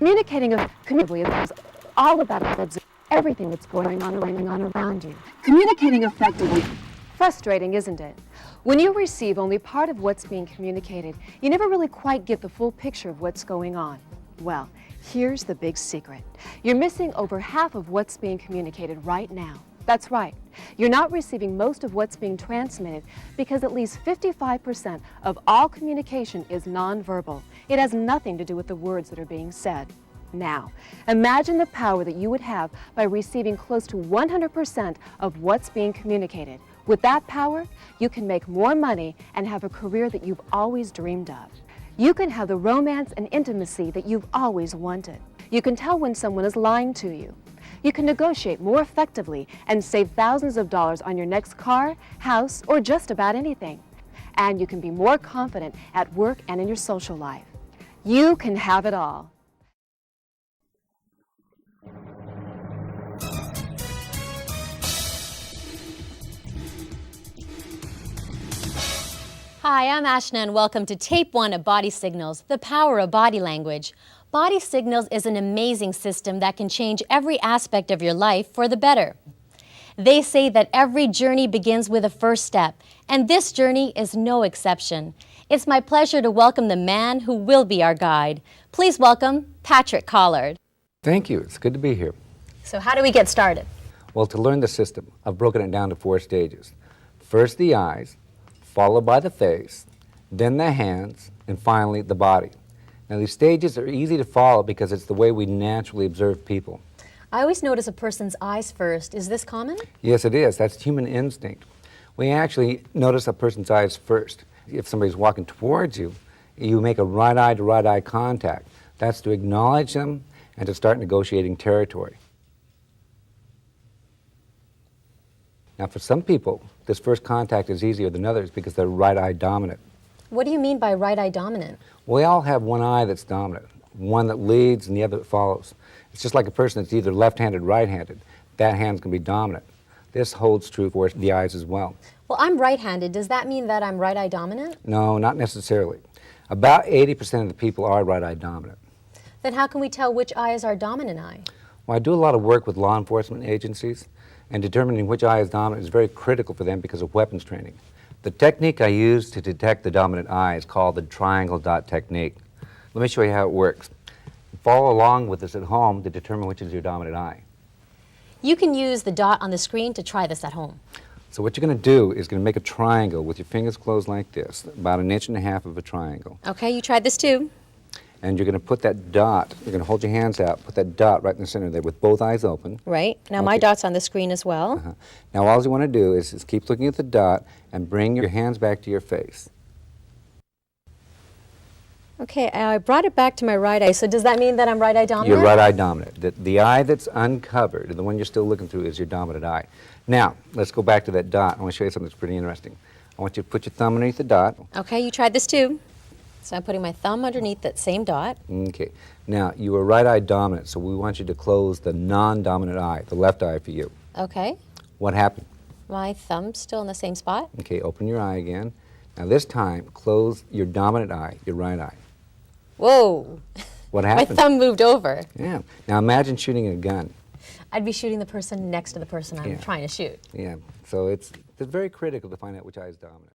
Communicating effectively is all about observing everything that's going on around you. Communicating effectively. Frustrating, isn't it? When you receive only part of what's being communicated, you never really quite get the full picture of what's going on. Well, here's the big secret. You're missing over half of what's being communicated right now. That's right. You're not receiving most of what's being transmitted because at least 55% of all communication is nonverbal. It has nothing to do with the words that are being said. Now, imagine the power that you would have by receiving close to 100% of what's being communicated. With that power, you can make more money and have a career that you've always dreamed of. You can have the romance and intimacy that you've always wanted. You can tell when someone is lying to you. You can negotiate more effectively and save thousands of dollars on your next car, house, or just about anything. And you can be more confident at work and in your social life. You can have it all. Hi, I'm Ashna and welcome to Tape 1 of Body Signals, the power of body language. Body Signals is an amazing system that can change every aspect of your life for the better. They say that every journey begins with a first step, and this journey is no exception. It's my pleasure to welcome the man who will be our guide. Please welcome Patrick Collard. Thank you. It's good to be here. So how do we get started? Well, to learn the system, I've broken it down to 4 stages. First the eyes, followed by the face, then the hands, and finally the body. Now these stages are easy to follow because it's the way we naturally observe people. I always notice a person's eyes first. Is this common? Yes, it is. That's human instinct. We actually notice a person's eyes first. If somebody's walking towards you, you make a right eye to right eye contact. That's to acknowledge them and to start negotiating territory. Now for some people, this first contact is easier than others because they're right eye dominant. What do you mean by right eye dominant? We all have one eye that's dominant, one that leads and the other that follows. It's just like a person that's either left-handed or right-handed. That hand's going to be dominant. This holds true for the eyes as well. Well, I'm right-handed. Does that mean that I'm right eye dominant? No, not necessarily. About 80% of the people are right eye dominant. Then how can we tell which eye is our dominant eye? Well, I do a lot of work with law enforcement agencies, and determining which eye is dominant is very critical for them because of weapons training. The technique I use to detect the dominant eye is called the triangle dot technique. Let me show you how it works. Follow along with this at home to determine which is your dominant eye. You can use the dot on the screen to try this at home. So what you're going to do is going to make a triangle with your fingers closed like this, about 1.5 inches of a triangle. Okay, you tried this too. And you're going to put that dot, you're going to hold your hands out, put that dot right in the center there with both eyes open. Right. Now my Okay. dot's on the screen as well. Now all you want to do is just keep looking at the dot and bring your hands back to your face. Okay, I brought it back to my right eye. So does that mean that I'm right eye dominant? You're right eye dominant. The eye that's uncovered, the one you're still looking through, is your dominant eye. Now, let's go back to that dot. I want to show you something that's pretty interesting. I want you to put your thumb underneath the dot. Okay, you tried this too. So I'm putting my thumb underneath that same dot. Okay. Now, you are right eye dominant, so we want you to close the non-dominant eye, the left eye for you. Okay. What happened? My thumb's still in the same spot. Okay, open your eye again. Now this time, close your dominant eye, your right eye. Whoa. What My happened? thumb moved over. Yeah. Now imagine shooting a gun. I'd be shooting the person next to the person I'm Yeah. trying to shoot. Yeah. So it's very critical to find out which eye is dominant.